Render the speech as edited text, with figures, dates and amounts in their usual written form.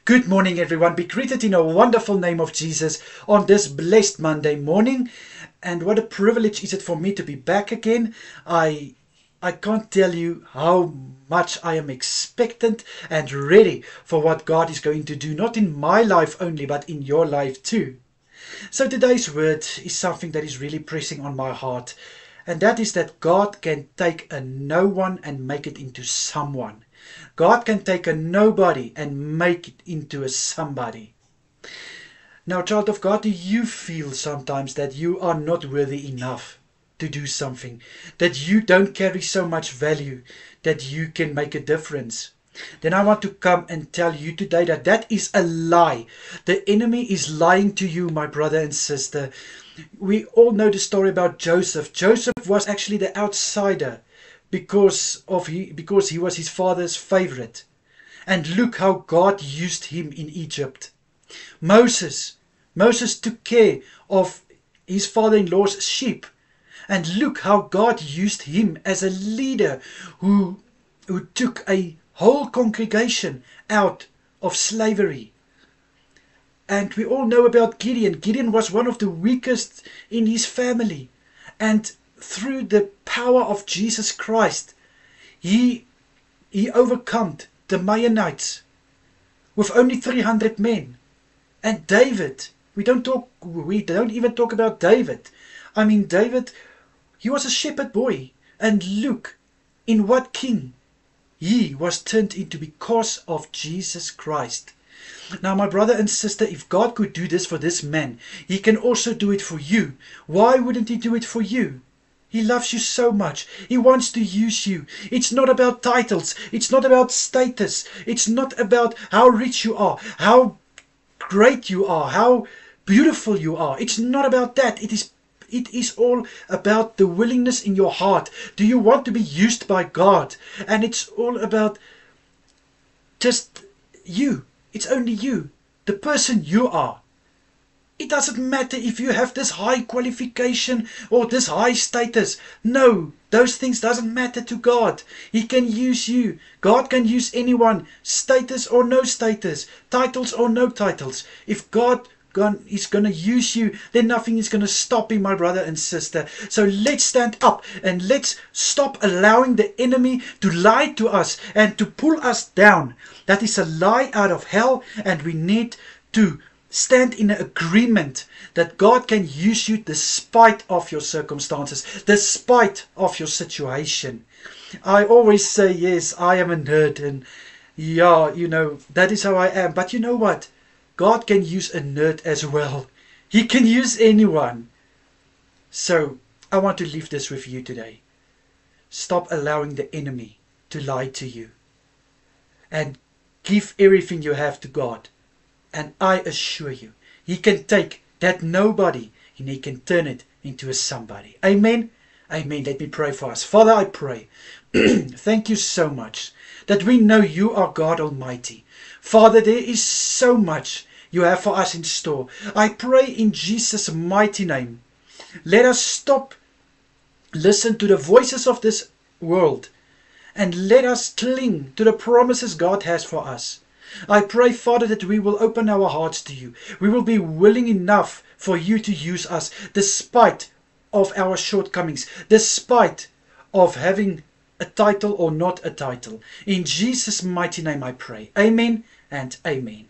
Good morning, everyone. Be greeted in a wonderful name of Jesus on this blessed Monday morning. And what a privilege is it for me to be back again. I can't tell you how much I am expectant and ready for what God is going to do, not in my life only, but in your life too. So today's word is something that is really pressing on my heart. And that is that God can take a no one and make it into someone. God can take a nobody and make it into a somebody. Now, child of God, do you feel sometimes that you are not worthy enough to do something? That you don't carry so much value that you can make a difference? Then I want to come and tell you today that that is a lie. The enemy is lying to you, my brother and sister. We all know the story about Joseph. Joseph was actually the outsider because he was his father's favorite. And look how God used him in Egypt. Moses took care of his father-in-law's sheep. And look how God used him as a leader who took a whole congregation out of slavery. And we all know about Gideon. Gideon was one of the weakest in his family. And through the power of Jesus Christ, he overcome the Midianites with only 300 men. And David, we don't even talk about David. I mean, David, he was a shepherd boy. And look in what king he was turned into because of Jesus Christ. Now, my brother and sister, if God could do this for this man, he can also do it for you. Why wouldn't he do it for you? He loves you so much. He wants to use you. It's not about titles. It's not about status. It's not about how rich you are, how great you are, how beautiful you are. It's not about that. It is all about the willingness in your heart. Do you want to be used by God? And it's all about just you. It's only you, the person you are. It doesn't matter if you have this high qualification or this high status. No, those things doesn't matter to God. He can use you. God can use anyone, status or no status, titles or no titles. If God is going to use you, then nothing is going to stop him, my brother and sister. So let's stand up and let's stop allowing the enemy to lie to us and to pull us down. That is a lie out of hell, and we need to stand in agreement that God can use you despite of your circumstances, despite of your situation. I always say, yes, I am a nerd, and yeah, that is how I am. But you know what? God can use a nerd as well. He can use anyone. So I want to leave this with you today. Stop allowing the enemy to lie to you. And give everything you have to God. And I assure you, he can take that nobody and he can turn it into a somebody. Amen. Amen. Let me pray for us. Father, I pray. Thank you so much that we know you are God Almighty. Father, there is so much you have for us in store. I pray in Jesus' mighty name. Let us stop, listen to the voices of this world, and let us cling to the promises God has for us. I pray, Father, that we will open our hearts to you. We will be willing enough for you to use us despite of our shortcomings, despite of having a title or not a title. In Jesus' mighty name I pray. Amen and amen.